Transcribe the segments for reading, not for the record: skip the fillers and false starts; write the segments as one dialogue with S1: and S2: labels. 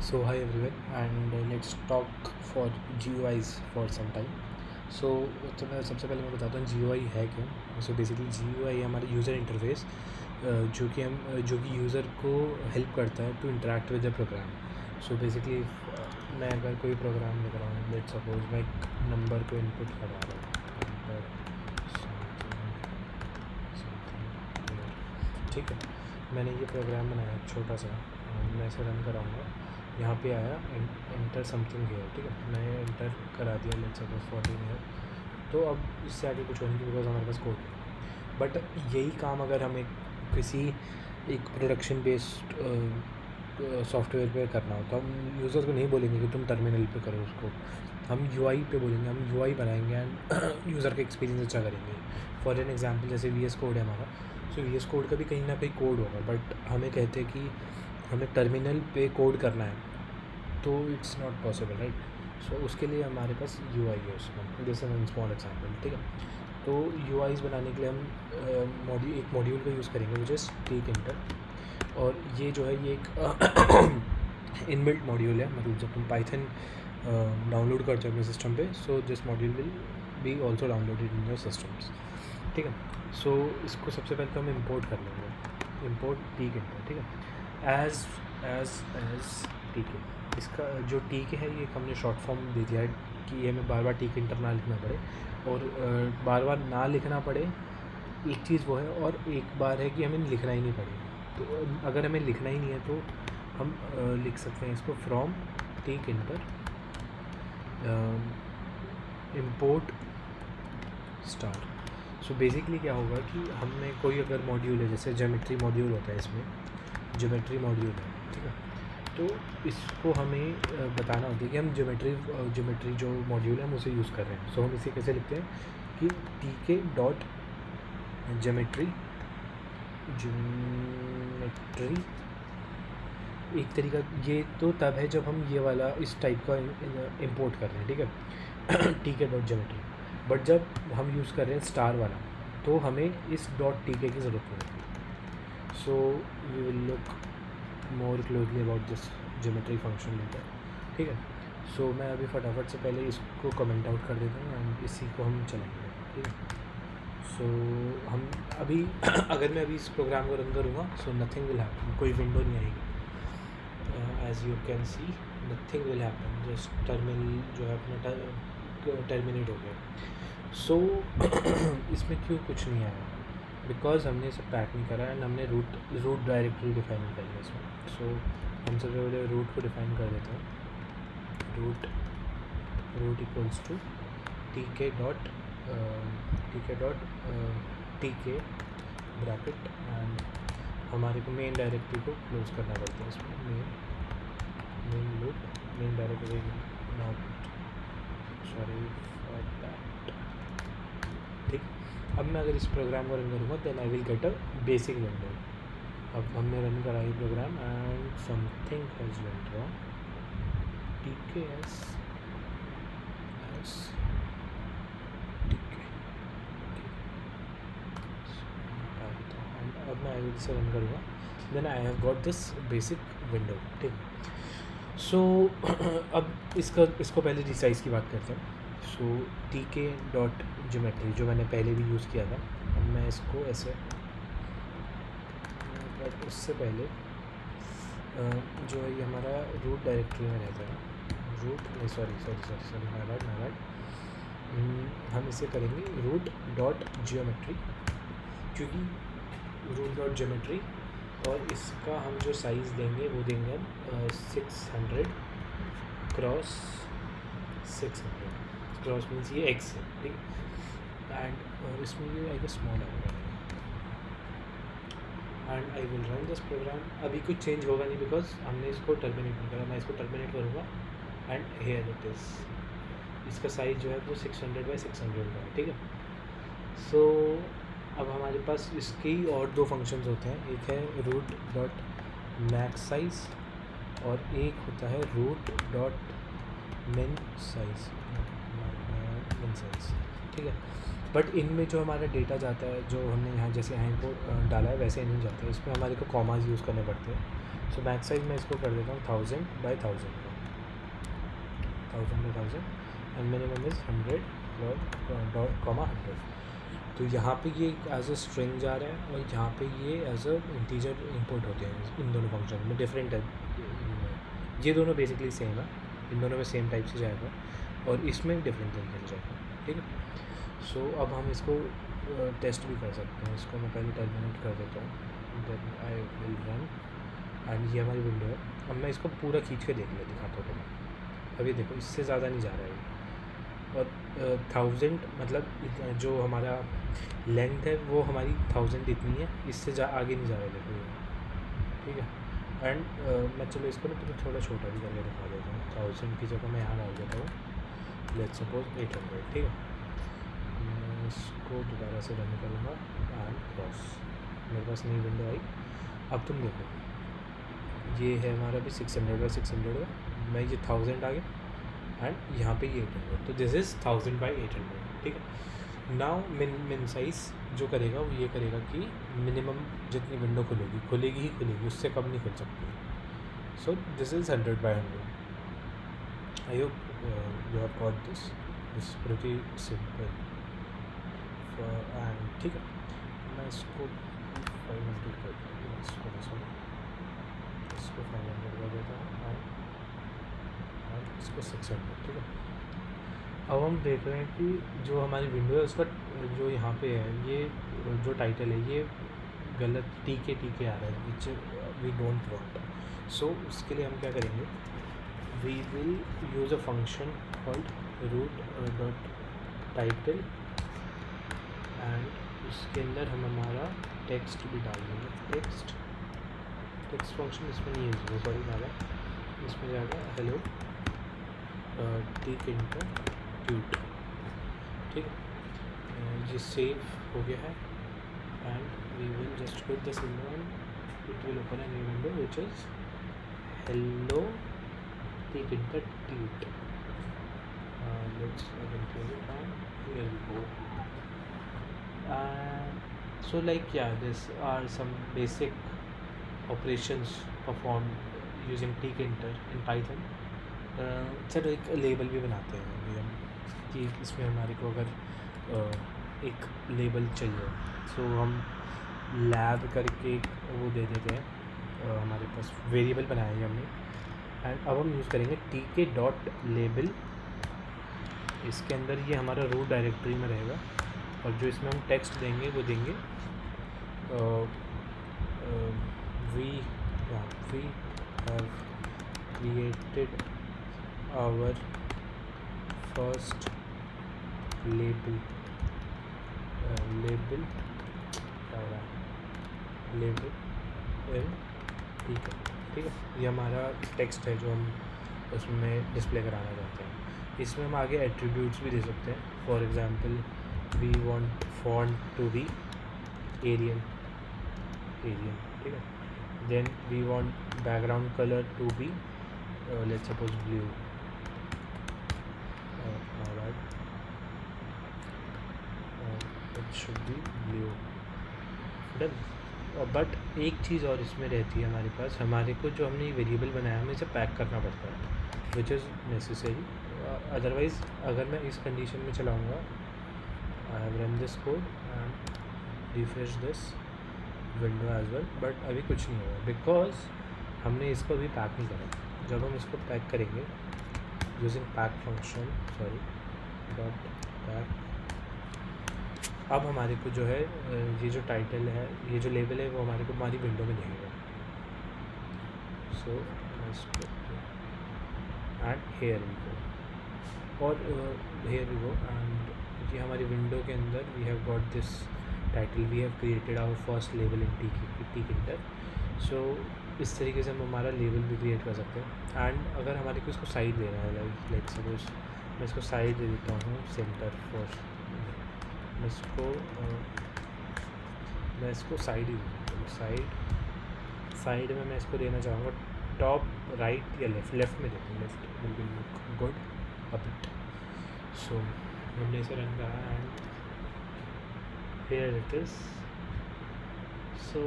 S1: So hi everyone, and let's talk for GUIs for some time. So तो मैं सबसे पहले मैं बताता हूँ GUI है क्या. So basically GUI है हमारा यूज़र इंटरफेस जो कि यूज़र को हेल्प करता है to interact with the program. So basically मैं अगर कोई प्रोग्राम लिख रहा हूँ, लेट्स सपोज मैं एक नंबर को इनपुट करा रहा हूँ, नंबर समथिंग, ठीक है. मैंने ये प्रोग्राम बनाया छोटा सा, मैं इसे रन कराऊँगा. यहाँ पे आया एंटर समथिंग हेयर, ठीक है. मैंने एंटर करा दिया, लेट्स सपोज 14 ईयर. तो अब इससे आगे कुछ होने की बिकॉज हमारे पास कोड है. बट यही काम अगर हमें किसी एक प्रोडक्शन बेस्ड सॉफ्टवेयर पे करना हो तो हम यूज़र को नहीं बोलेंगे कि तुम टर्मिनल पे करो उसको. हम यूआई पे बोलेंगे, हम यूआई बनाएंगे एंड यूज़र का एक्सपीरियंस अच्छा करेंगे. फॉर एन एग्जांपल जैसे VS कोड है हमारा, सो VS कोड का भी कहीं ना कहीं कोड होगा, बट हमें कहते हैं कि हमें टर्मिनल पे कोड करना है, तो इट्स नॉट पॉसिबल, राइट. सो उसके लिए हमारे पास यूआई है उसमें. जैसे वन स्मॉल एग्जांपल, ठीक है. तो यूआईज बनाने के लिए हम एक मॉड्यूल का यूज़ करेंगे विच इज़ टेक इंटर. और ये जो है ये एक इनबिल्ट मॉड्यूल है. मतलब जब तुम पाइथन डाउनलोड करते हो अपने सिस्टम पे, so this module will be also downloaded in your systems, ठीक है. सो इसको सबसे पहले तो हम इंपोर्ट कर लेंगे, इंपोर्ट टेक इंटर, ठीक है. एज टीके. इसका जो टीके है ये हमने शॉर्ट फॉर्म दे दिया है कि ये हमें बार बार टीके इंटर ना लिखना पड़े, और बार बार ना लिखना पड़े एक चीज़ वो है, और एक बार है कि हमें लिखना ही नहीं पड़े. तो अगर हमें लिखना ही नहीं है तो हम लिख सकते हैं इसको from tkinter import star. So basically क्या होगा कि हमें कोई अगर मॉड्यूल है, जैसे ज्योमेट्री मॉड्यूल होता है, इसमें ज्योमेट्री मॉड्यूल है, ठीक है. तो इसको हमें बताना होता है कि हम ज्योमेट्री जो मॉड्यूल है हम उसे यूज़ कर रहे हैं. सो हम इसे कैसे लिखते हैं कि टीके डॉट ज्योमेट्री एक तरीका. ये तो तब है जब हम ये वाला इस टाइप का इंपोर्ट कर रहे हैं, ठीक है, टीके डॉट ज्योमेट्री. बट जब हम यूज़ कर रहे हैं स्टार वाला, तो हमें इस डॉट टीके की ज़रूरत नहीं होती. So we will look more closely about this geometry function later, ठीक है. सो मैं अभी फटाफट से पहले इसको कमेंट आउट कर देता हूँ एंड इसी को हम चलाएंगे, ठीक है. सो हम अभी अगर मैं अभी इस प्रोग्राम को रन करूँगा, सो नथिंग विल हैपन, कोई विंडो नहीं आएगी. As you can see nothing will happen, just terminal जो है अपना टर्मिनेट हो गया. सो इसमें क्यों कुछ नहीं आया, बिकॉज हमने इसे पैक नहीं करा एंड हमने रूट डायरेक्टरी डिफाइन नहीं करी है इसमें. सो हम सबसे पहले रूट को डिफाइन कर देते हैं. रूट इक्वल्स टू टीके डॉट टीके ब्रैकेट, एंड हमारे को मेन डायरेक्टरी को क्लोज करना पड़ता है इसमें. Main directory not sorry for that, ठीक. अब मैं अगर इस प्रोग्राम को रन करूँगा then I will get a basic window. अब हमने रन करा ये program and something has went wrong. TK as अब मैं आई विल से रन करूँगा, then I have got this basic window, ठीक. सो अब इसको पहले रिसाइज़ की बात करते हैं. सो टीके डॉट ज्योमेट्री जो मैंने पहले भी यूज़ किया था, अब मैं इसको ऐसे, बट उससे पहले जो है ये हमारा रूट डायरेक्टरी में रहता है. रूट नहीं, सॉरी माय बैड. हम इसे करेंगे रूट डॉट जियोमेट्री, क्योंकि रूट डॉट ज्योमेट्री, और इसका हम जो साइज़ देंगे वो देंगे हम 600 क्रॉस 600. क्रॉस मीन्स ये एक्स है, ठीक. एंड इसमें ये आई गेस स्मॉल है. And I will run this program. अभी कुछ चेंज होगा नहीं बिकॉज हमने इसको टर्मिनेट नहीं करा. मैं इसको टर्मिनेट करूँगा एंड हेयर इट इज़. इसका साइज़ जो है वो 600x600 का है, ठीक है. सो अब हमारे पास इसके और दो फंक्शंस होते हैं. एक है रूट डॉट मैक्स साइज़ और एक होता है रूट डॉट मिन साइज़, ठीक है. बट इनमें जो हमारा डेटा जाता है, जो हमने यहाँ जैसे यहाँ को डाला है वैसे नहीं जाता है. इसमें हमारे को कॉमाज यूज़ करने पड़ते हैं. सो मैक्स साइज मैं इसको कर देता हूँ 1000 by 1000 का, 1000 by 1000 एंड मिनिमम इज़ 100,100। तो यहाँ पे ये एज अ स्ट्रिंग जा रहा है और यहाँ पे ये एज अ इंटीजर इंपोर्ट होते हैं इन दोनों फंक्शन में। डिफरेंट है, ये दोनों बेसिकली सेम है, इन दोनों में सेम टाइप से जाएगा और इसमें डिफरेंट तरीके से जाएगा, ठीक है। सो अब हम इसको टेस्ट भी कर सकते हैं। इसको मैं पहले टर्मिनेट कर देता हूँ, then I will run and ये हमारी विंडो है। अब मैं इसको पूरा खींच के दिखाता हूँ तुम्हें। अभी देखो इससे ज़्यादा नहीं जा रहा है और 1000 मतलब जो हमारा लेंथ है वो हमारी 1000 इतनी है, इससे आगे नहीं जा रहा है, देखो ये, ठीक है। एंड मैं चलो इसको ना तुम्हें थोड़ा छोटा भी करके दिखा देता हूँ। 1000 की जगह मैं यहाँ डाल देता हूँ, लेट्स सपोज 800, ठीक है। मैं इसको दोबारा से रन करूँगा एंड क्रॉस, मेरे पास नई विंडो आई। अब तुम देखो ये है हमारा भी 600 by 600 है, मैं ये 1000 आ गया एंड यहाँ पे ये 800, तो दिस इज़ 1000 by 800, ठीक है। नाउ मिन साइज़ जो करेगा वो ये करेगा कि मिनिमम जितनी विंडो खुलेगी ही खुलेगी, उससे कम नहीं खुल सकती। So this is 100 by 100। I hope you have got this is pretty simple and ठीक है। मैं इसको 500 कर दूँगा, इसको 500 कर देता हूँ और इसको 600, ठीक है। अब हम देख रहे हैं कि जो हमारी विंडो है उसका जो यहाँ पे है, ये जो टाइटल है ये गलत टीके आ रहा है, which we don't want. So उसके लिए हम क्या करेंगे, we will use a function called root dot title and उसके अंदर हम हमारा टेक्स्ट भी डाल देंगे। टेक्स्ट फंक्शन इसमें नहीं यूज़ होगा, सॉरी हमारा इसमें जाएगा हेलो टिक इंटर ट्यूट, ठीक है। ये सेव हो गया है and we will just click the symbol and it will open a new window which is hello tkinter tut. Let's again close it and here we go. So like yeah, this are some basic operations performed using tkinter in Python। चलो एक label भी बनाते हैं अभी हम कि इसमें हमारे को अगर एक लेबल चाहिए सो हम लैब करके वो दे देते हैं। हमारे पास वेरिएबल बनाया है हमने एंड अब हम यूज़ करेंगे tk.label। इसके अंदर ये हमारा रूट डायरेक्टरी में रहेगा और जो इसमें हम टेक्स्ट देंगे वो देंगे we have created our first label ठीक है। ये हमारा टेक्स्ट है जो हम उसमें डिस्प्ले कराना चाहते हैं। इसमें हम आगे एट्रीब्यूट्स भी दे सकते हैं। For example we want font to be Arial, ठीक है। Then we want background colour to be let's suppose blue, it should be blue, done. But एक चीज़ और इसमें रहती है हमारे पास, हमारे को जो हमने वेरिएबल बनाया हमें इसे पैक करना पड़ता है विच इज़ नेसेसरी। अदरवाइज़ अगर मैं इस कंडीशन में चलाऊँगा, I have run this code and refresh this window as well, but अभी कुछ नहीं होगा बिकॉज हमने इसको अभी पैक नहीं करा। जब हम इसको पैक करेंगे using pack function, sorry dot pack, अब हमारे को जो है ये जो टाइटल है, ये जो लेबल है वो हमारे को हमारी विंडो में दिखेगा। So and here we go और हेयर वी गो एंड ये हमारी विंडो के अंदर we have got this title, we have created our first label in tkinter। So इस तरीके से हम हमारा लेबल भी क्रिएट कर सकते हैं। एंड अगर हमारे को इसको साइड देना है, लाइक सपोज मैं इसको साइड दे देता हूँ सेंटर फर्स्ट, मैं इसको साइड ही दूँ। साइड में मैं इसको देना चाहूँगा टॉप राइट या लेफ़्ट में देता हूँ, left will be look good a bit. So हमने इसे रन करा and here it is. So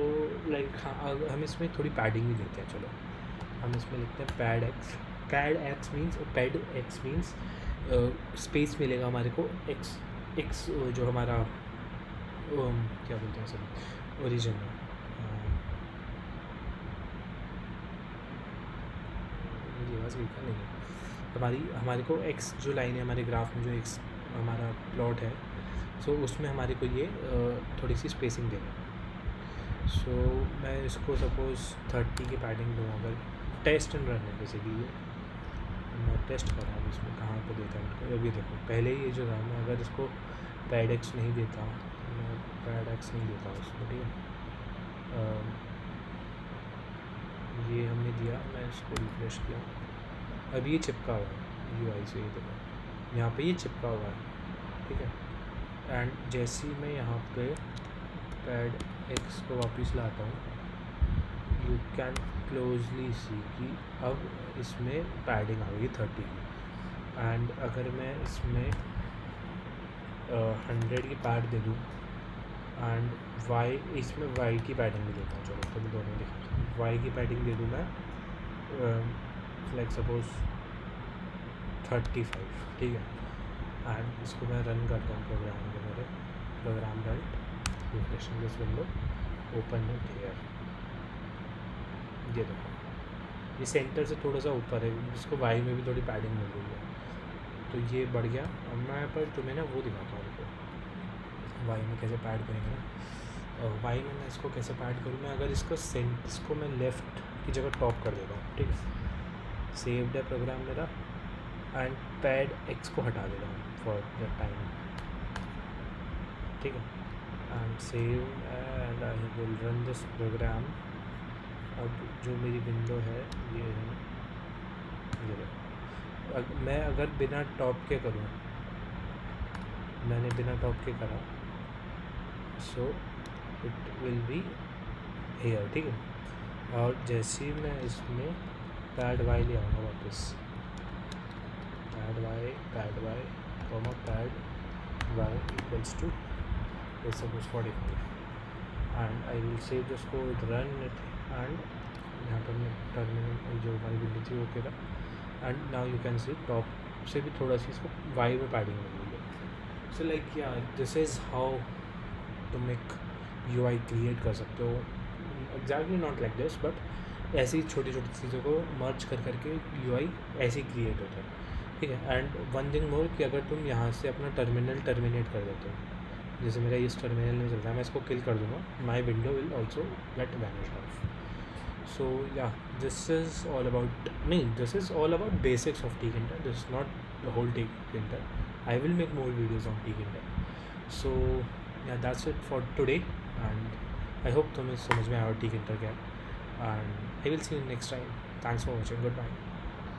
S1: like हाँ हम इसमें थोड़ी पैडिंग भी देते हैं। चलो हम इसमें लिखते हैं pad x. Pad x means space मिलेगा हमारे को एक्स एक्स जो हमारा क्या बोलते हैं सर ओरिजिन में मेरी आवाज़ लिखा नहीं है हमारे को एक्स जो लाइन है हमारे ग्राफ में जो एक्स हमारा प्लॉट है सो उसमें हमारे को ये थोड़ी सी स्पेसिंग देगा। सो मैं इसको सपोज़ 30 की पैडिंग दूँ अगर टेस्ट एंड रन है बेसिकली ये मैं टेस्ट कर रहा हूँ इसमें कहाँ पे देता हूँ इनको। अभी देखो पहले ही ये जो था मैं अगर इसको पैड एक्स नहीं देता मैं पैड एक्स नहीं देता उसको ठीक है। ये हमने दिया मैं इसको रिफ्रेश किया अब ये चिपका हुआ है UI से ये देखो यहाँ पे ये चिपका हुआ है ठीक है। एंड जैसे ही मैं यहाँ पे पैड एक्स को वापस लाता हूँ यू कैन क्लोजली सी कि अब इसमें पैडिंग आ गई 30 की। एंड अगर मैं इसमें 100 की पैड दे दूँ एंड वाई इसमें वाई की पैडिंग भी देता हूँ। चलो तो दोनों देखते हैं वाई की पैडिंग दे दूँ मैं लाइक सपोज 35 ठीक है। एंड इसको मैं रन करता हूँ प्रोग्राम को मेरे program run refreshing this window open it here. ये देखो ये सेंटर से थोड़ा सा ऊपर है जिसको वाई में भी थोड़ी पैडिंग मिल रही है तो ये बढ़ गया। अब मैं पर तुम्हें ना वो दिखाता हूँ आपको वाई में कैसे पैड करेंगे ना। वाई में मैं इसको कैसे पैड करूँ मैं अगर इसको मैं लेफ़्ट की जगह टॉप कर देता हूँ ठीक है। सेव्ड है प्रोग्राम मेरा एंड पैड एक्स को हटा देता हूँ फॉर द टाइम ठीक है। And save and I will run this program. अब जो मेरी विंडो है ये है ये मैं अगर बिना टॉप के करूँ मैंने बिना टॉप के करा so it will be here ठीक है। और जैसे ही मैं इसमें पैड वाई ले आऊँगा वापस pad Y comma pad Y equals to suppose 45 and I will save this code run it and यहाँ पर मैं टर्मिनल जो हमारी विंडो थी वो करा and now you can C top से भी थोड़ा सी इसको वाई में पैडिंग मिल रही है। सो लाइक या दिस इज़ हाउ तुम एक UI क्रिएट कर सकते हो। Exactly not like this but ऐसी छोटी छोटी चीज़ों को मर्ज कर करके UI ऐसे ही क्रिएट होता है ठीक है। एंड वन थिंग मोर कि अगर तुम यहाँ से अपना टर्मिनल टर्मिनेट कर देते हो जैसे मेरा इस टर्मिनल में चल रहा है मैं इसको किल कर दूँगा माई window will also get vanished of. So yeah, this is all about basics of Tkinter. This is not the whole Tkinter. I will make more videos on Tkinter. So yeah, that's it for today and I hope तुम्हें समझ में आया Tkinter क्या and I will see you next time. Thanks for watching. Goodbye.